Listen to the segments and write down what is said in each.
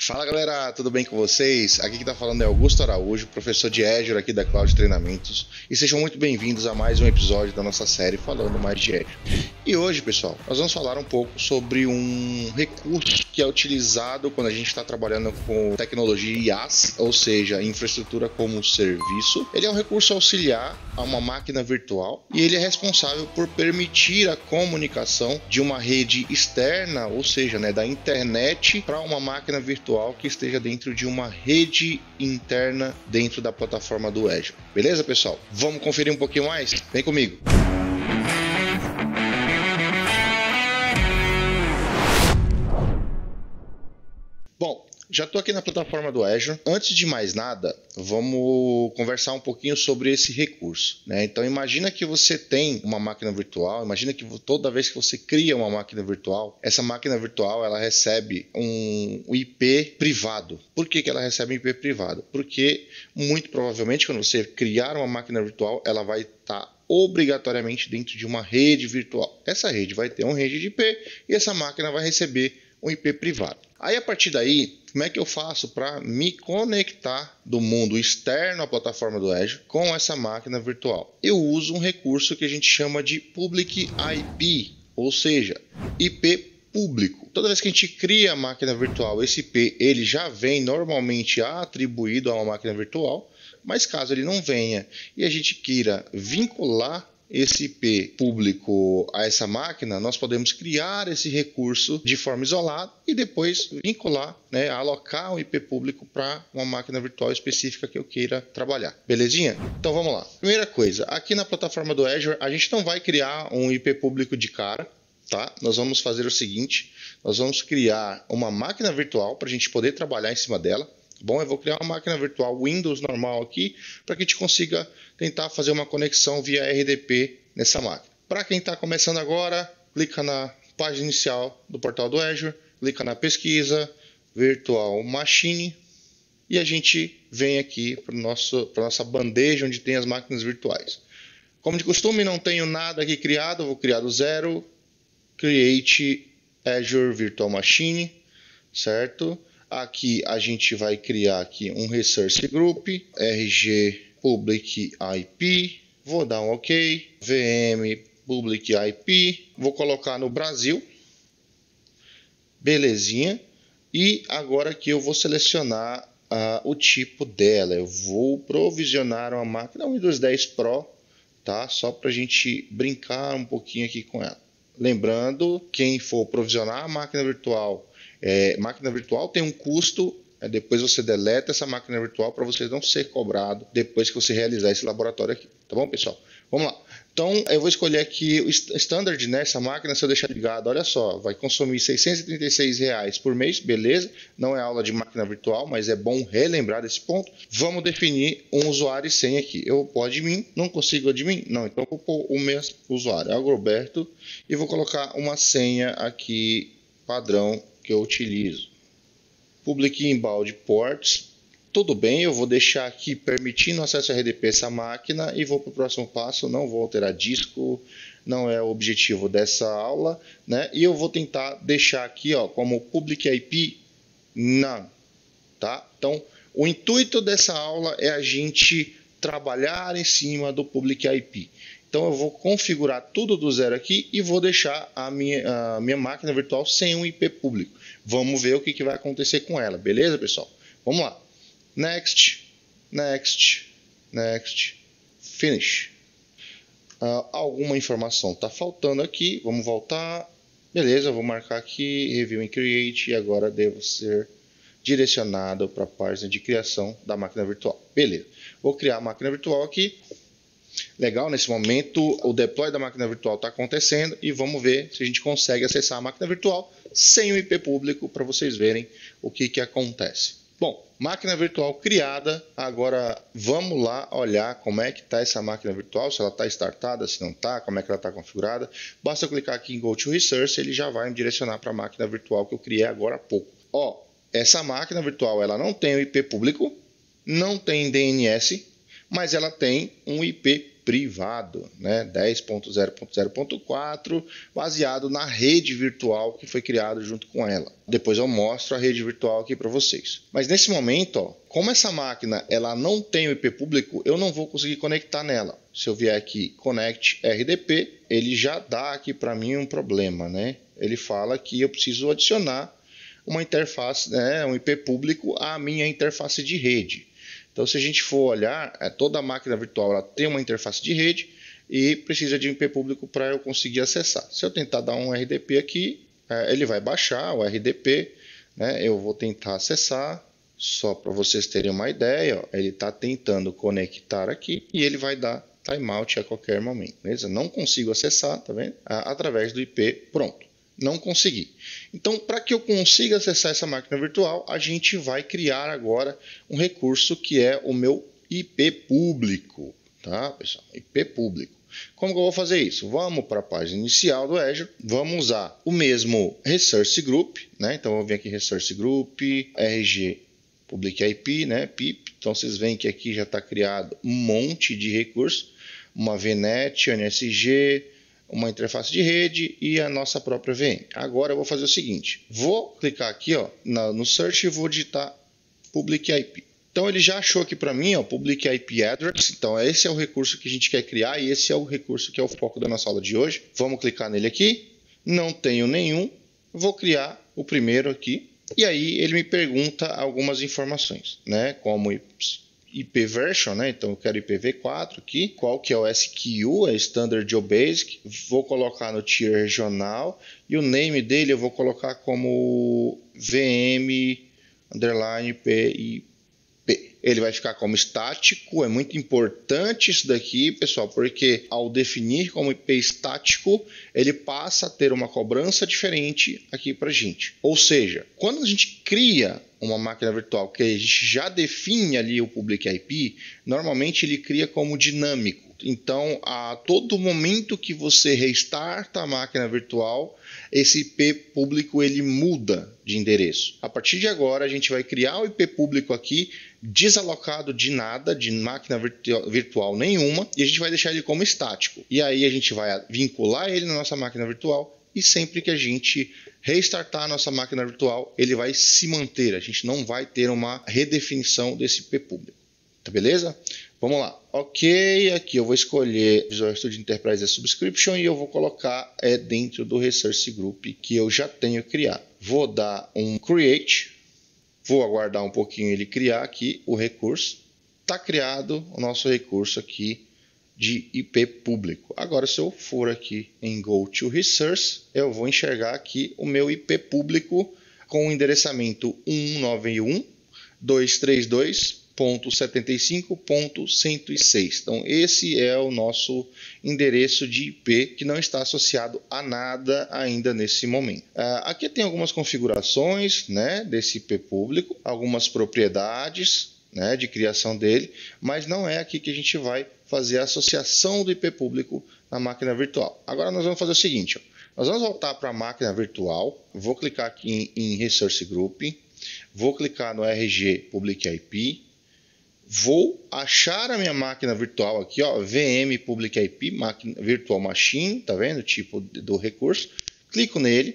Fala galera, tudo bem com vocês? Aqui que tá falando é Augusto Araújo, professor de Azure aqui da Cloud Treinamentos, e sejam muito bem-vindos a mais um episódio da nossa série falando mais de Azure. E hoje, pessoal, nós vamos falar um pouco sobre um recurso que é utilizado quando a gente está trabalhando com tecnologia IaaS, ou seja, infraestrutura como serviço. Ele é um recurso auxiliar a uma máquina virtual e ele é responsável por permitir a comunicação de uma rede externa, ou seja, da internet para uma máquina virtual que esteja dentro de uma rede interna dentro da plataforma do Azure. Beleza, pessoal? Vamos conferir um pouquinho mais? Vem comigo! Bom, já estou aqui na plataforma do Azure. Antes de mais nada, vamos conversar um pouquinho sobre esse recurso, né? Então, imagina que você tem uma máquina virtual. Imagina que toda vez que você cria uma máquina virtual, essa máquina virtual ela recebe um IP privado. Por que ela recebe um IP privado? Porque, muito provavelmente, quando você criar uma máquina virtual, ela vai estar obrigatoriamente dentro de uma rede virtual. Essa rede vai ter um range de IP e essa máquina vai receber um IP privado. Aí, a partir daí, como é que eu faço para me conectar do mundo externo à plataforma do Azure com essa máquina virtual? Eu uso um recurso que a gente chama de Public IP, ou seja, IP público. Toda vez que a gente cria a máquina virtual, esse IP ele já vem normalmente atribuído a uma máquina virtual, mas caso ele não venha e a gente queira vincular esse IP público a essa máquina, nós podemos criar esse recurso de forma isolada e depois vincular, alocar um IP público para uma máquina virtual específica que eu queira trabalhar. Belezinha? Então vamos lá. Primeira coisa, aqui na plataforma do Azure, a gente não vai criar um IP público de cara, tá? Nós vamos fazer o seguinte, nós vamos criar uma máquina virtual para a gente poder trabalhar em cima dela. Bom, eu vou criar uma máquina virtual Windows normal aqui para que a gente consiga tentar fazer uma conexão via RDP nessa máquina. Para quem está começando agora, clica na página inicial do portal do Azure, clica na pesquisa Virtual Machine e a gente vem aqui para a nossa bandeja onde tem as máquinas virtuais. Como de costume, não tenho nada aqui criado, vou criar do zero, Create Azure Virtual Machine, certo? Aqui a gente vai criar aqui um Resource Group, RG Public IP, vou dar um OK, VM Public IP, vou colocar no Brasil, belezinha, e agora aqui eu vou selecionar o tipo dela, eu vou provisionar uma máquina Windows 10 Pro, tá? Só para a gente brincar um pouquinho aqui com ela. Lembrando, quem for provisionar a máquina virtual tem um custo, depois você deleta essa máquina virtual para você não ser cobrado depois que você realizar esse laboratório aqui, tá bom, pessoal? Vamos lá. Então, eu vou escolher aqui o standard, essa máquina, se eu deixar ligado, olha só, vai consumir R$ 636 por mês, beleza? Não é aula de máquina virtual, mas é bom relembrar desse ponto. Vamos definir um usuário e senha aqui. Eu vou admin, não consigo admin? Não, então eu vou pôr o meu usuário, Algroberto, e vou colocar uma senha aqui padrão que eu utilizo. Public Inbound Ports. Tudo bem, eu vou deixar aqui permitindo acesso a RDP essa máquina e vou para o próximo passo. Não vou alterar disco, não é o objetivo dessa aula, né? E eu vou tentar deixar aqui, como Public IP None, tá? Então, o intuito dessa aula é a gente trabalhar em cima do Public IP. Então, eu vou configurar tudo do zero aqui e vou deixar a minha máquina virtual sem um IP público. Vamos ver o que vai acontecer com ela, beleza, pessoal? Vamos lá. Next, next, next, finish. Alguma informação está faltando aqui, vamos voltar. Beleza, eu vou marcar aqui, Review and Create, e agora devo ser direcionado para a página de criação da máquina virtual. Beleza, vou criar a máquina virtual aqui. Legal, nesse momento o deploy da máquina virtual está acontecendo e vamos ver se a gente consegue acessar a máquina virtual sem o IP público para vocês verem o que acontece. Bom, máquina virtual criada, agora vamos lá olhar como é que está essa máquina virtual, se ela está startada, se não está, como é que ela está configurada. Basta eu clicar aqui em Go to Resource, ele já vai me direcionar para a máquina virtual que eu criei agora há pouco. Essa máquina virtual ela não tem o IP público, não tem DNS, mas ela tem um IP privado, né? 10.0.0.4, baseado na rede virtual que foi criada junto com ela. Depois eu mostro a rede virtual aqui para vocês. Mas nesse momento, ó, como essa máquina ela não tem o IP público, eu não vou conseguir conectar nela. Se eu vier aqui Connect RDP, ele já dá aqui para mim um problema, né? Ele fala que eu preciso adicionar uma interface, né, um IP público à minha interface de rede. Então, se a gente for olhar, toda máquina virtual ela tem uma interface de rede e precisa de um IP público para eu conseguir acessar. Se eu tentar dar um RDP aqui, ele vai baixar o RDP, né? Eu vou tentar acessar, só para vocês terem uma ideia, ó, ele está tentando conectar aqui e ele vai dar timeout a qualquer momento. Beleza? Não consigo acessar, tá vendo? Através do IP, pronto. Não consegui. Então, para que eu consiga acessar essa máquina virtual, a gente vai criar agora um recurso que é o meu IP público, tá, pessoal? IP público. Como que eu vou fazer isso? Vamos para a página inicial do Azure, vamos usar o mesmo Resource Group, né? Então, eu vou vir aqui Resource Group, RG Public IP, né? PIP. Então, vocês veem que aqui já está criado um monte de recursos, uma VNet, NSG, uma interface de rede e a nossa própria VM. Agora eu vou fazer o seguinte, vou clicar aqui ó, no Search e vou digitar Public IP. Então ele já achou aqui para mim, ó, Public IP Address. Então esse é o recurso que a gente quer criar e esse é o recurso que é o foco da nossa aula de hoje. Vamos clicar nele aqui, não tenho nenhum, vou criar o primeiro aqui. E aí ele me pergunta algumas informações, né, como IP version, né? Então eu quero IPv4 aqui, qual que é o SKU, é Standard Geobasic, vou colocar no tier regional e o name dele eu vou colocar como VM_PIP. Ele vai ficar como estático, é muito importante isso daqui, pessoal, porque ao definir como IP estático, ele passa a ter uma cobrança diferente aqui para a gente. Ou seja, quando a gente cria uma máquina virtual que a gente já define ali o Public IP, normalmente ele cria como dinâmico. Então, a todo momento que você restarta a máquina virtual, esse IP público ele muda de endereço. A partir de agora, a gente vai criar o IP público aqui, desalocado de nada, de máquina virtual nenhuma, e a gente vai deixar ele como estático. E aí a gente vai vincular ele na nossa máquina virtual e sempre que a gente restartar a nossa máquina virtual, ele vai se manter. A gente não vai ter uma redefinição desse IP público. Tá beleza? Vamos lá. Ok, aqui eu vou escolher Visual Studio Enterprise Subscription e eu vou colocar dentro do Resource Group que eu já tenho criado. Vou dar um Create. Vou aguardar um pouquinho ele criar aqui o recurso. Está criado o nosso recurso aqui de IP público. Agora, se eu for aqui em Go to Resource, eu vou enxergar aqui o meu IP público com o endereçamento 191.232.75.106. Então, esse é o nosso endereço de IP que não está associado a nada ainda nesse momento. Aqui tem algumas configurações, né, desse IP público, algumas propriedades, né, de criação dele, mas não é aqui que a gente vai fazer a associação do IP público na máquina virtual. Agora nós vamos fazer o seguinte, ó, nós vamos voltar para a máquina virtual, vou clicar aqui em Resource Group, vou clicar no RG Public IP, vou achar a minha máquina virtual aqui, ó, VM Public IP, máquina, Virtual Machine, tá vendo o tipo do recurso, clico nele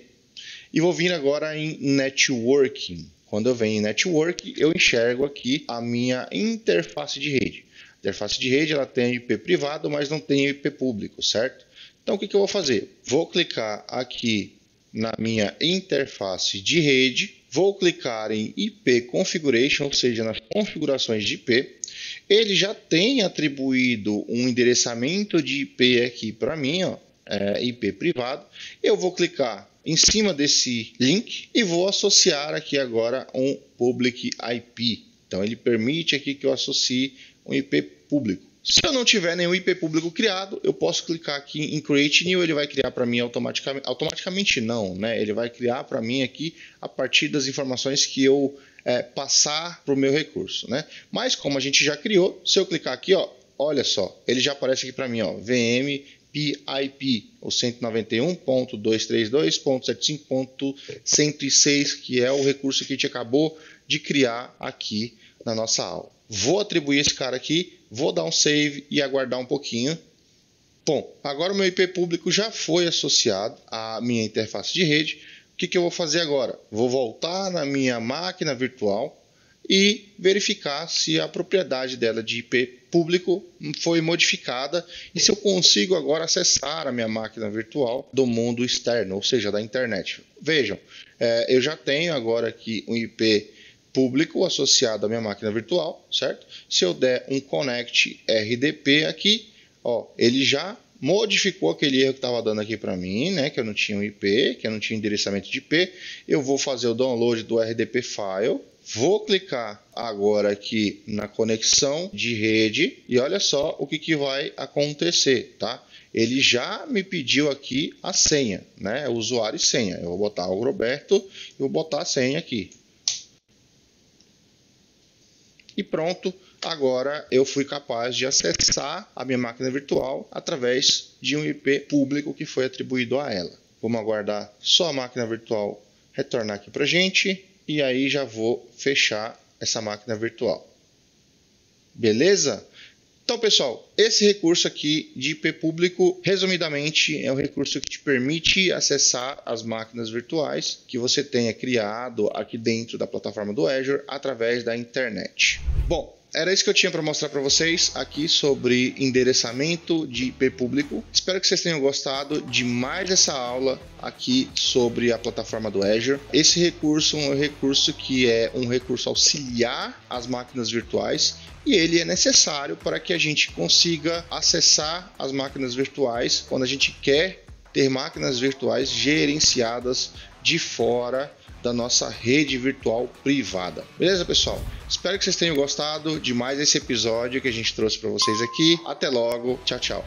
e vou vir agora em Networking. Quando eu venho em Network, eu enxergo aqui a minha interface de rede. A interface de rede ela tem IP privado, mas não tem IP público, certo? Então, o que eu vou fazer? Vou clicar aqui na minha interface de rede, vou clicar em IP Configuration, ou seja, nas configurações de IP. Ele já tem atribuído um endereçamento de IP aqui para mim, ó, IP privado. Eu vou clicar em cima desse link e vou associar aqui agora um Public IP. Então ele permite aqui que eu associe um IP público. Se eu não tiver nenhum IP público criado, eu posso clicar aqui em Create New, ele vai criar para mim automaticamente. Automaticamente não, né? Ele vai criar para mim aqui a partir das informações que eu passar para o meu recurso, né? Mas como a gente já criou, se eu clicar aqui, ó, olha só, ele já aparece aqui para mim, ó, VM PIP, o 191.232.75.106, que é o recurso que a gente acabou de criar aqui na nossa aula. Vou atribuir esse cara aqui, vou dar um save e aguardar um pouquinho. Bom, agora o meu IP público já foi associado à minha interface de rede. O que eu vou fazer agora? Vou voltar na minha máquina virtual e verificar se a propriedade dela de IP público foi modificada e se eu consigo agora acessar a minha máquina virtual do mundo externo, ou seja, da internet. Vejam, eu já tenho agora aqui um IP público associado à minha máquina virtual, certo? Se eu der um connect RDP aqui, ó, ele já modificou aquele erro que estava dando aqui para mim, né? Que eu não tinha um IP, que eu não tinha endereçamento de IP. Eu vou fazer o download do RDP file. Vou clicar agora aqui na conexão de rede e olha só o que vai acontecer, tá? Ele já me pediu aqui a senha, né? O usuário e senha. Eu vou botar o Roberto e vou botar a senha aqui. E pronto, agora eu fui capaz de acessar a minha máquina virtual através de um IP público que foi atribuído a ela. Vamos aguardar só a máquina virtual retornar aqui para a gente e aí já vou fechar essa máquina virtual. Beleza? Então, pessoal, esse recurso aqui de IP público, resumidamente, é um recurso que te permite acessar as máquinas virtuais que você tenha criado aqui dentro da plataforma do Azure através da internet. Bom, era isso que eu tinha para mostrar para vocês aqui sobre endereçamento de IP público. Espero que vocês tenham gostado de mais essa aula aqui sobre a plataforma do Azure. Esse recurso é um recurso que é um recurso auxiliar às máquinas virtuais e ele é necessário para que a gente consiga acessar as máquinas virtuais quando a gente quer ter máquinas virtuais gerenciadas de fora da nossa rede virtual privada. Beleza, pessoal? Espero que vocês tenham gostado de mais esse episódio que a gente trouxe para vocês aqui. Até logo. Tchau, tchau.